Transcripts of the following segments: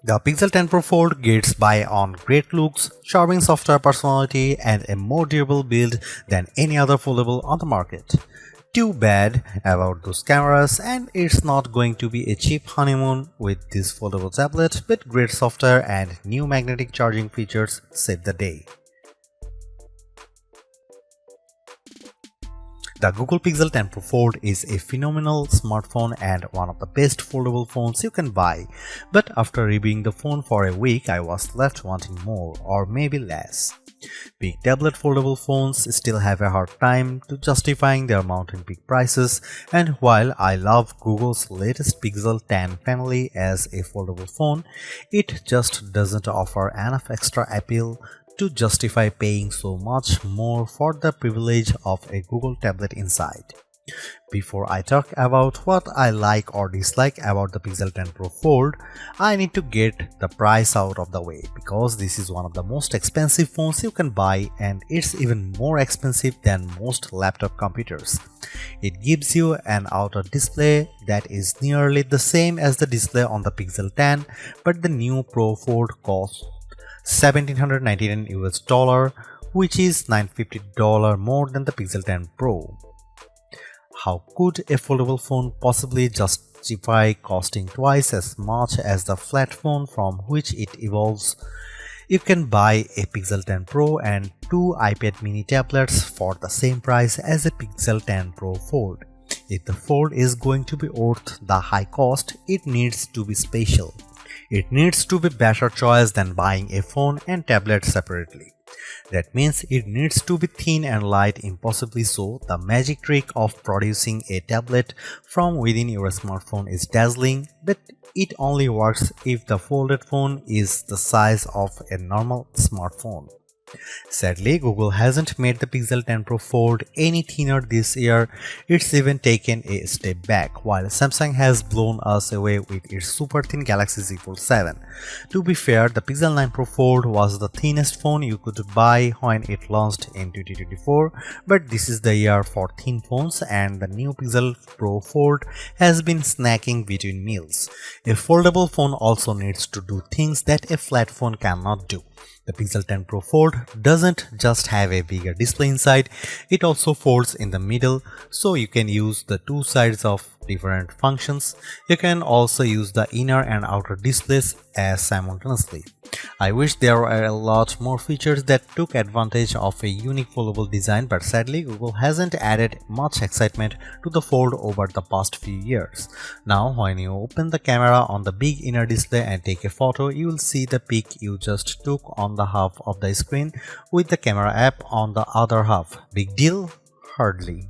The Pixel 10 Pro Fold gets by on great looks, charming software personality, and a more durable build than any other foldable on the market. Too bad about those cameras, and it's not going to be a cheap honeymoon with this foldable tablet, but great software and new magnetic charging features save the day. The Google Pixel 10 Pro Fold is a phenomenal smartphone and one of the best foldable phones you can buy, but after reviewing the phone for a week I was left wanting more or maybe less. Big tablet foldable phones still have a hard time to justifying their mountain peak prices, and while I love Google's latest Pixel 10 family as a foldable phone, it just doesn't offer enough extra appeal to justify paying so much more for the privilege of a Google tablet inside. Before I talk about what I like or dislike about the Pixel 10 Pro Fold, I need to get the price out of the way because this is one of the most expensive phones you can buy, and it's even more expensive than most laptop computers. It gives you an outer display that is nearly the same as the display on the Pixel 10, but the new Pro Fold costs $1,799 US, which is $950 more than the Pixel 10 Pro. How could a foldable phone possibly justify costing twice as much as the flat phone from which it evolves? You can buy a Pixel 10 Pro and two iPad mini tablets for the same price as a Pixel 10 Pro Fold. If the Fold is going to be worth the high cost, it needs to be special. It needs to be better choice than buying a phone and tablet separately. That means it needs to be thin and light, impossibly so. The magic trick of producing a tablet from within your smartphone is dazzling, but it only works if the folded phone is the size of a normal smartphone. Sadly, Google hasn't made the Pixel 10 Pro Fold any thinner this year. It's even taken a step back, while Samsung has blown us away with its super thin Galaxy Z Fold 7. To be fair, the Pixel 9 Pro Fold was the thinnest phone you could buy when it launched in 2024, but this is the year for thin phones, and the new Pixel Pro Fold has been snacking between meals. A foldable phone also needs to do things that a flat phone cannot do. The Pixel 10 Pro Fold doesn't just have a bigger display inside, it also folds in the middle, so you can use the two sides of different functions. You can also use the inner and outer displays as simultaneously. I wish there were a lot more features that took advantage of a unique foldable design, but sadly Google hasn't added much excitement to the Fold over the past few years. Now when you open the camera on the big inner display and take a photo, you will see the pic you just took on the half of the screen with the camera app on the other half. Big deal? Hardly.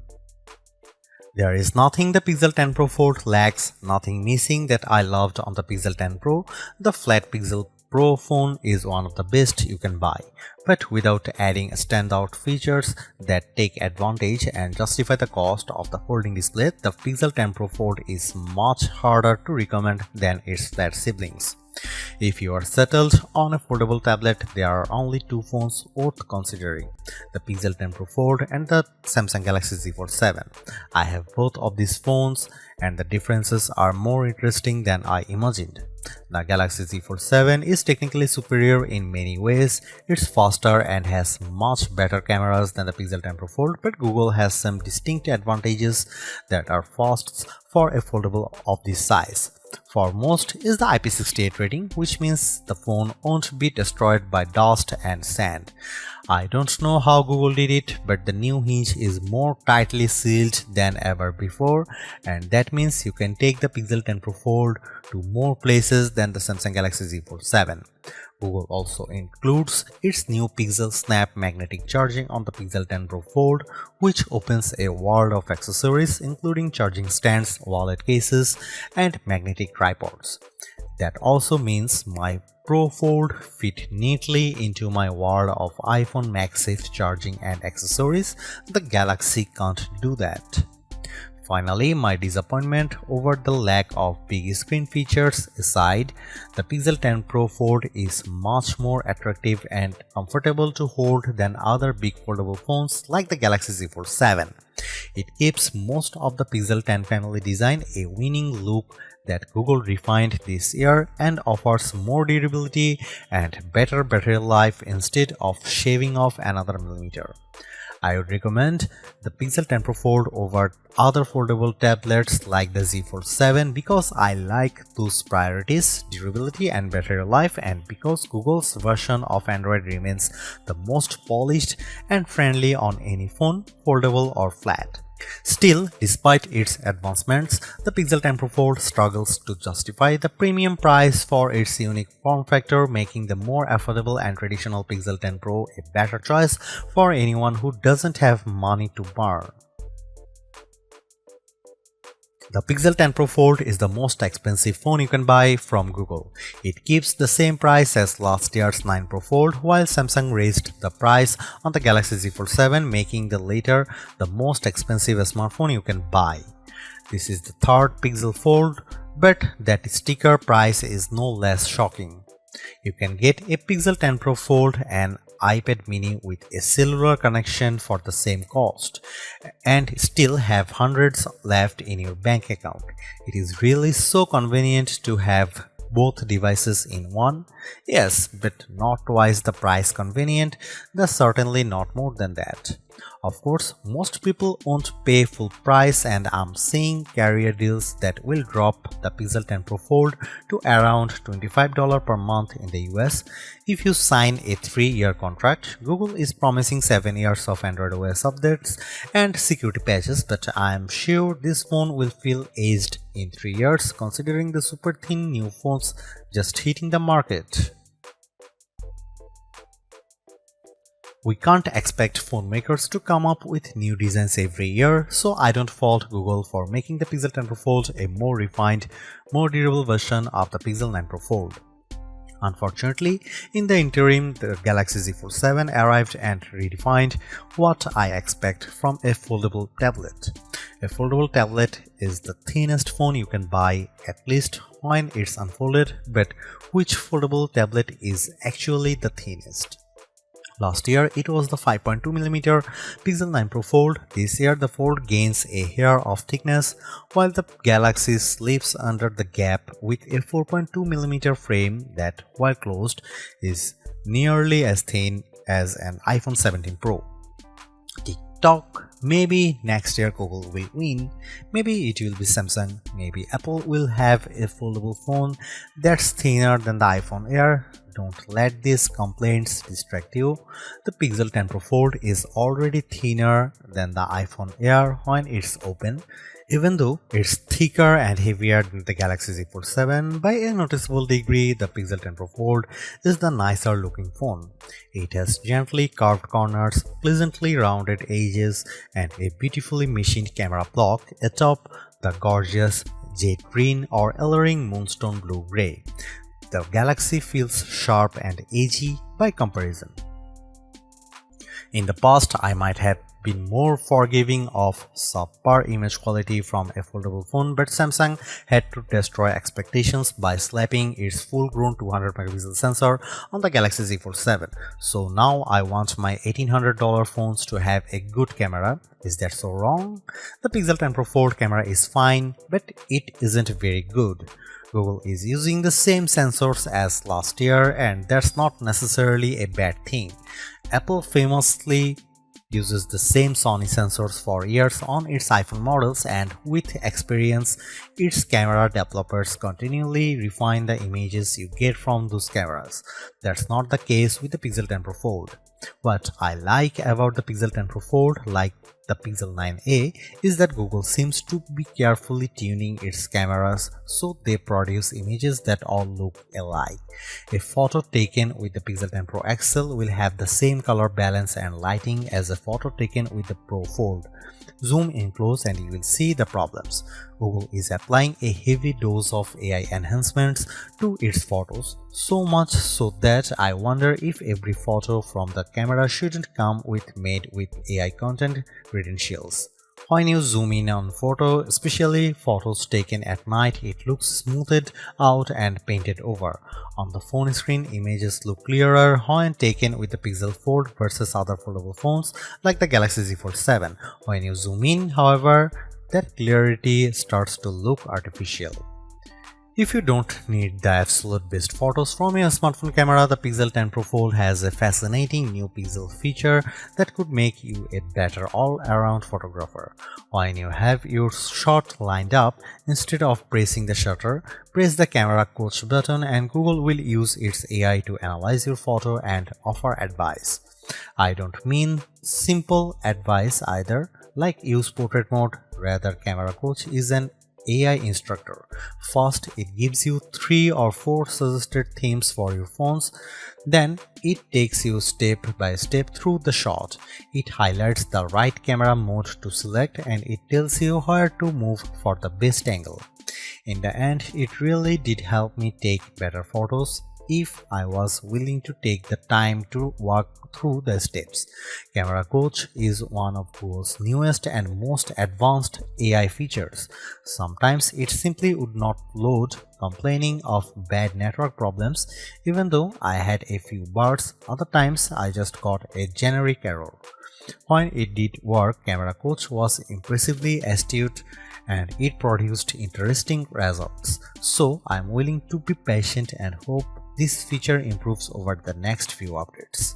There is nothing the Pixel 10 Pro Fold lacks, nothing missing that I loved on the Pixel 10 Pro. The flat Pixel Pro phone is one of the best you can buy, but without adding standout features that take advantage and justify the cost of the folding display, the Pixel 10 Pro Fold is much harder to recommend than its flat siblings. If you are settled on a foldable tablet, there are only two phones worth considering: the Pixel 10 Pro Fold and the Samsung Galaxy Z Fold 7. I have both of these phones, and the differences are more interesting than I imagined. The Galaxy Z Fold 7 is technically superior in many ways. It's faster and has much better cameras than the Pixel 10 Pro Fold, but Google has some distinct advantages that are firsts for a foldable of this size. Foremost is the IP68 rating, which means the phone won't be destroyed by dust and sand. I don't know how Google did it, but the new hinge is more tightly sealed than ever before, and that means you can take the Pixel 10 Pro Fold to more places than the Samsung Galaxy Z Fold 7. Google also includes its new PixelSnap magnetic charging on the Pixel 10 Pro Fold, which opens a world of accessories including charging stands, wallet cases, and magnetic tripods. That also means my Pro Fold fit neatly into my world of iPhone MagSafe charging and accessories. The Galaxy can't do that. Finally, my disappointment over the lack of big screen features aside, the Pixel 10 Pro Fold is much more attractive and comfortable to hold than other big foldable phones like the Galaxy Z Fold 7. It keeps most of the Pixel 10 family design a winning look that Google refined this year and offers more durability and better battery life instead of shaving off another millimeter. I would recommend the Pixel 10 Pro Fold over other foldable tablets like the Z Fold 7 because I like those priorities, durability and battery life, and because Google's version of Android remains the most polished and friendly on any phone, foldable or flat. Still, despite its advancements, the Pixel 10 Pro Fold struggles to justify the premium price for its unique form factor, making the more affordable and traditional Pixel 10 Pro a better choice for anyone who doesn't have money to burn. The Pixel 10 Pro Fold is the most expensive phone you can buy from Google. It keeps the same price as last year's 9 Pro Fold, while Samsung raised the price on the Galaxy Z Fold 7, making the latter the most expensive smartphone you can buy. This is the third Pixel Fold, but that sticker price is no less shocking. You can get a Pixel 10 Pro Fold and iPad mini with a cellular connection for the same cost and still have hundreds left in your bank account. It is really so convenient to have both devices in one. Yes, but not twice the price convenient, that's certainly not more than that. Of course, most people won't pay full price, and I'm seeing carrier deals that will drop the Pixel 10 Pro Fold to around $25 per month in the US. If you sign a 3-year contract, Google is promising 7 years of Android OS updates and security patches, but I'm sure this phone will feel aged in 3 years considering the super thin new phones just hitting the market. We can't expect phone makers to come up with new designs every year, so I don't fault Google for making the Pixel 10 Pro Fold a more refined, more durable version of the Pixel 9 Pro Fold. Unfortunately, in the interim, the Galaxy Z Fold 7 arrived and redefined what I expect from a foldable tablet. A foldable tablet is the thinnest phone you can buy, at least when it's unfolded, but which foldable tablet is actually the thinnest? Last year, it was the 5.2mm Pixel 9 Pro Fold. This year, the Fold gains a hair of thickness, while the Galaxy slips under the gap with a 4.2mm frame that, while closed, is nearly as thin as an iPhone 17 Pro. TikTok. Maybe next year Google will win, maybe it will be Samsung, maybe Apple will have a foldable phone that's thinner than the iPhone Air. Don't let these complaints distract you. The Pixel 10 Pro Fold is already thinner than the iPhone Air when it's open, even though it's thicker and heavier than the Galaxy Z Fold 7 by a noticeable degree. The Pixel 10 Pro Fold is the nicer looking phone. It has gently curved corners, pleasantly rounded edges, and a beautifully machined camera block atop the gorgeous jade green or alluring moonstone blue-gray. The Galaxy feels sharp and edgy by comparison. In the past, I might have been more forgiving of subpar image quality from a foldable phone, but Samsung had to destroy expectations by slapping its full-grown 200MP sensor on the Galaxy Z Fold 7. So now I want my $1,800 phones to have a good camera. Is that so wrong? The Pixel 10 Pro Fold camera is fine, but it isn't very good. Google is using the same sensors as last year, and that's not necessarily a bad thing. Apple famously uses the same Sony sensors for years on its iPhone models, and with experience, its camera developers continually refine the images you get from those cameras. That's not the case with the Pixel 10 Pro Fold. What I like about the Pixel 10 Pro Fold, like the Pixel 9a, is that Google seems to be carefully tuning its cameras so they produce images that all look alike. A photo taken with the Pixel 10 Pro XL will have the same color balance and lighting as a photo taken with the Pro Fold. Zoom in close and you will see the problems. Google is applying a heavy dose of AI enhancements to its photos, so much so that I wonder if every photo from the camera shouldn't come with made with AI content credentials. When you zoom in on photo, especially photos taken at night, it looks smoothed out and painted over. On the phone screen, images look clearer when taken with the Pixel Fold versus other foldable phones like the Galaxy Z Fold 7. When you zoom in, however, that clarity starts to look artificial. If you don't need the absolute best photos from your smartphone camera, the Pixel 10 Pro Fold has a fascinating new pixel feature that could make you a better all-around photographer. When you have your shot lined up, instead of pressing the shutter, press the camera coach button and Google will use its AI to analyze your photo and offer advice. I don't mean simple advice either, like use portrait mode. Rather, camera coach is an AI instructor. First, it gives you 3 or 4 suggested themes for your phones. Then, it takes you step by step through the shot. It highlights the right camera mode to select and it tells you where to move for the best angle. In the end, it really did help me take better photos if I was willing to take the time to walk through the steps. Camera Coach is one of Google's newest and most advanced AI features. Sometimes it simply would not load, complaining of bad network problems, even though I had a few bars. Other times I just got a generic error. When it did work, Camera Coach was impressively astute and it produced interesting results. So I'm willing to be patient and hope this feature improves over the next few updates.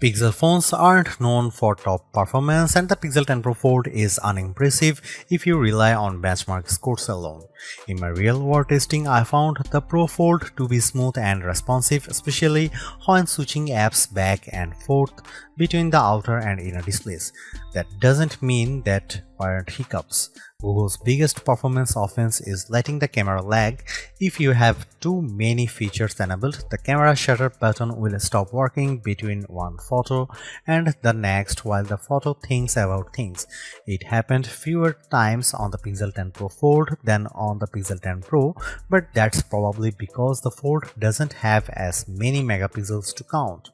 Pixel phones aren't known for top performance and the Pixel 10 Pro Fold is unimpressive if you rely on benchmark scores alone. In my real-world testing, I found the Pro Fold to be smooth and responsive, especially when switching apps back and forth between the outer and inner displays. That doesn't mean that weren't hiccups. Google's biggest performance offense is letting the camera lag. If you have too many features enabled, the camera shutter button will stop working between one photo and the next while the photo thinks about things. It happened fewer times on the Pixel 10 Pro Fold than on the Pixel 10 Pro, but that's probably because the Fold doesn't have as many megapixels to count.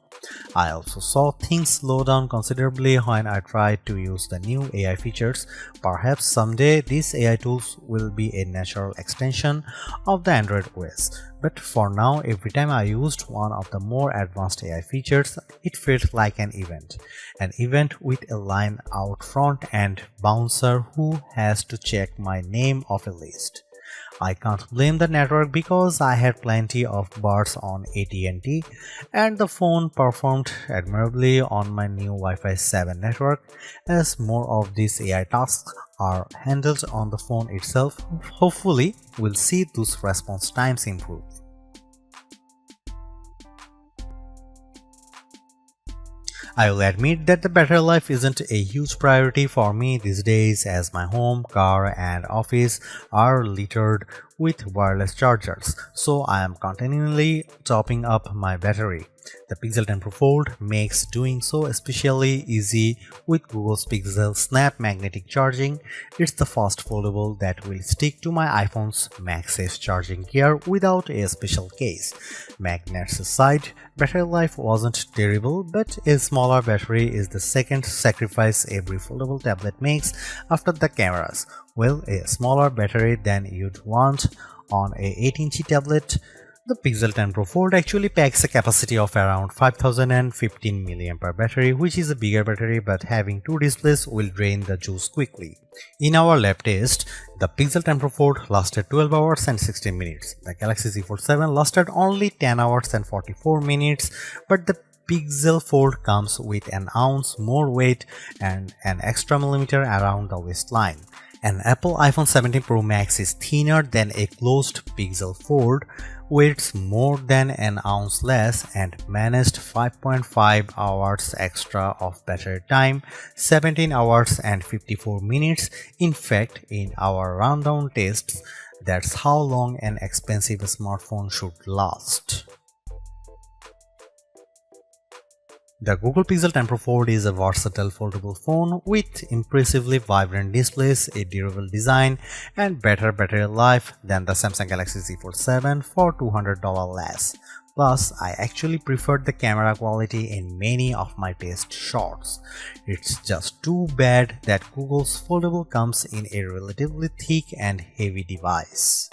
I also saw things slow down considerably when I tried to use the new AI features. Perhaps someday these AI tools will be a natural extension of the Android OS. But for now, every time I used one of the more advanced AI features, it felt like an event. An event with a line out front and bouncer who has to check my name off a list. I can't blame the network because I had plenty of bars on AT&T and the phone performed admirably on my new Wi-Fi 7 network. As more of these AI tasks are handled on the phone itself, hopefully we'll see those response times improve. I will admit that the battery life isn't a huge priority for me these days as my home, car and office are littered with wireless chargers, so I am continually topping up my battery. The Pixel 10 Pro Fold makes doing so especially easy with Google's PixelSnap magnetic charging. It's the first foldable that will stick to my iPhone's MagSafe charging gear without a special case. Magnets aside, battery life wasn't terrible, but a smaller battery is the second sacrifice every foldable tablet makes after the cameras. Well, a smaller battery than you'd want on a 8-inch tablet. The Pixel 10 Pro Fold actually packs a capacity of around 5015 mAh battery, which is a bigger battery, but having two displays will drain the juice quickly. In our lab test, the Pixel 10 Pro Fold lasted 12 hours and 16 minutes. The Galaxy Z Fold 7 lasted only 10 hours and 44 minutes, but the Pixel Fold comes with an ounce more weight and an extra millimeter around the waistline. An Apple iPhone 17 Pro Max is thinner than a closed Pixel Fold, weighs more than an ounce less and managed 5.5 hours extra of battery time, 17 hours and 54 minutes. In fact, in our rundown tests, that's how long an expensive smartphone should last. The Google Pixel 10 Pro Fold is a versatile foldable phone with impressively vibrant displays, a durable design, and better battery life than the Samsung Galaxy Z Fold 7 for $200 less. Plus, I actually preferred the camera quality in many of my test shots. It's just too bad that Google's foldable comes in a relatively thick and heavy device.